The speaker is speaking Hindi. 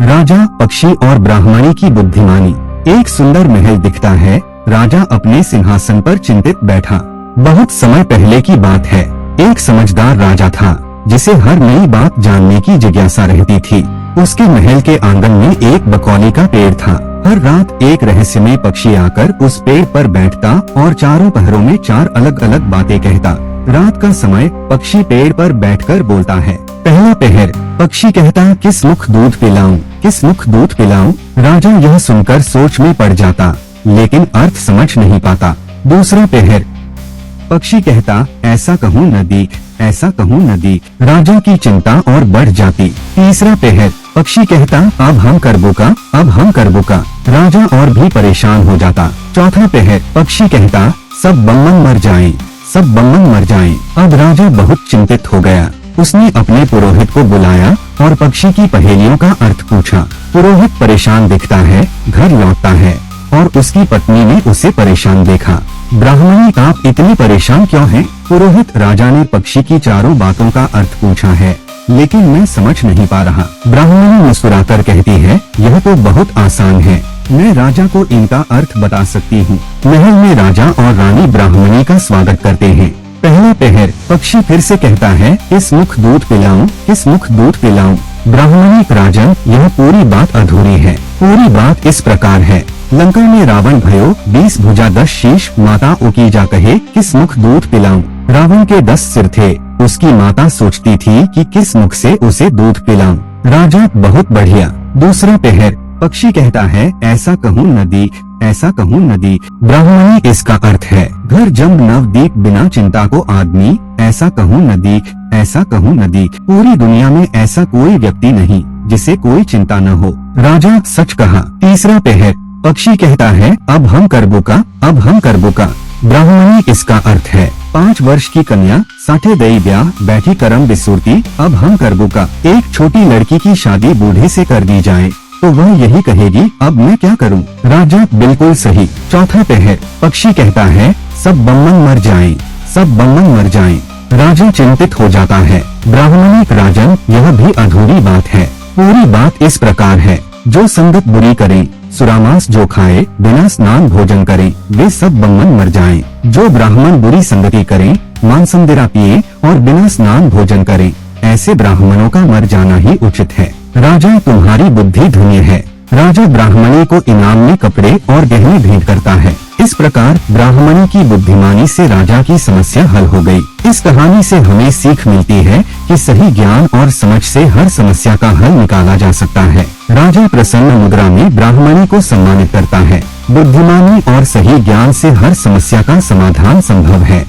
राजा, पक्षी और ब्राह्मणी की बुद्धिमानी। एक सुंदर महल दिखता है। राजा अपने सिंहासन पर चिंतित बैठा। बहुत समय पहले की बात है। एक समझदार राजा था जिसे हर नई बात जानने की जिज्ञासा रहती थी। उसके महल के आंगन में एक बकौली का पेड़ था। हर रात एक रहस्यमय पक्षी आकर उस पेड़ पर बैठता और चारों पहरों में 4 अलग अलग बातें कहता। रात का समय पक्षी पेड़ पर बैठकर बोलता है। पहला पहर, पक्षी कहता, किस मुख दूध पिलाऊं, किस मुख दूध पिलाऊं। राजा यह सुनकर सोच में पड़ जाता, लेकिन अर्थ समझ नहीं पाता। दूसरा पहर, पक्षी कहता, ऐसा कहूँ न दीख, ऐसा कहूँ न दीख। राजा की चिंता और बढ़ जाती। तीसरा पहर, पक्षी कहता, अब हम करबो का, अब हम करबो का। राजा और भी परेशान हो जाता। चौथा पहर, पक्षी कहता, सब बम्मन मर जाएं, सब बम्मन मर जाएं। अब राजा बहुत चिंतित हो गया। उसने अपने पुरोहित को बुलाया और पक्षी की पहेलियों का अर्थ पूछा। पुरोहित परेशान दिखता है, घर लौटता है और उसकी पत्नी ने उसे परेशान देखा। ब्राह्मणी, आप इतनी परेशान क्यों हैं? पुरोहित, राजा ने पक्षी की चारों बातों का अर्थ पूछा है, लेकिन मैं समझ नहीं पा रहा। ब्राह्मणी मुस्कुराकर कहती है, यह तो बहुत आसान है, मैं राजा को इनका अर्थ बता सकती हूँ। महल में राजा और रानी ब्राह्मणी का स्वागत करते हैं। पहला पहर, पक्षी फिर से कहता है, किस मुख दूध पिलाऊं, किस मुख दूध पिलाऊं। ब्राह्मणी, राजन, यह पूरी बात अधूरी है। पूरी बात इस प्रकार है। लंका में रावण भयो, 20 भुजा 10 शीश, माता उकीजा कहे, किस मुख दूध पिलाऊं। रावण के 10 सिर थे। उसकी माता सोचती थी कि किस मुख से उसे दूध पिलाऊं। राजा, बहुत बढ़िया। दूसरा पहर, पक्षी कहता है, ऐसा कहूँ न दीख, ऐसा कहूँ न दीख। ब्राह्मणी, इसका अर्थ है, घर जम नवदीप बिना चिंता को आदमी, ऐसा कहूँ न दीख, ऐसा कहूँ न दीख। पूरी दुनिया में ऐसा कोई व्यक्ति नहीं जिसे कोई चिंता न हो। राजा, सच कहा। तीसरा पहर, पक्षी कहता है, अब हम करबो का, अब हम करबो का। ब्राह्मणी, इसका अर्थ है, 5 वर्ष की कन्या, साठे दई ब्याह, बैठी करम बिसूरती, अब हम करबो का। एक छोटी लड़की की शादी बूढ़े से कर दी जाए तो वह यही कहेगी, अब मैं क्या करूं? राजा, बिल्कुल सही। चौथा पहर, पक्षी कहता है, सब बम्मन मर जाएं, सब बम्मन मर जाएं। राजा चिंतित हो जाता है। ब्राह्मणी, राजन, यह भी अधूरी बात है। पूरी बात इस प्रकार है, जो संगत बुरी करे, सुरामास जो खाए, बिना स्नान भोजन करे, वे सब बम्मन मर जाएं। जो ब्राह्मण बुरी संगति करे, मांसंदिरा पिए और बिना स्नान भोजन करे, ऐसे ब्राह्मणों का मर जाना ही उचित है। राजा, तुम्हारी बुद्धि धन्य है। राजा ब्राह्मणी को इनाम में कपड़े और गहने भेंट करता है। इस प्रकार ब्राह्मणी की बुद्धिमानी से राजा की समस्या हल हो गई। इस कहानी से हमें सीख मिलती है कि सही ज्ञान और समझ से हर समस्या का हल निकाला जा सकता है। राजा प्रसन्न मुद्रा में ब्राह्मणी को सम्मानित करता है। बुद्धिमानी और सही ज्ञान से हर समस्या का समाधान संभव है।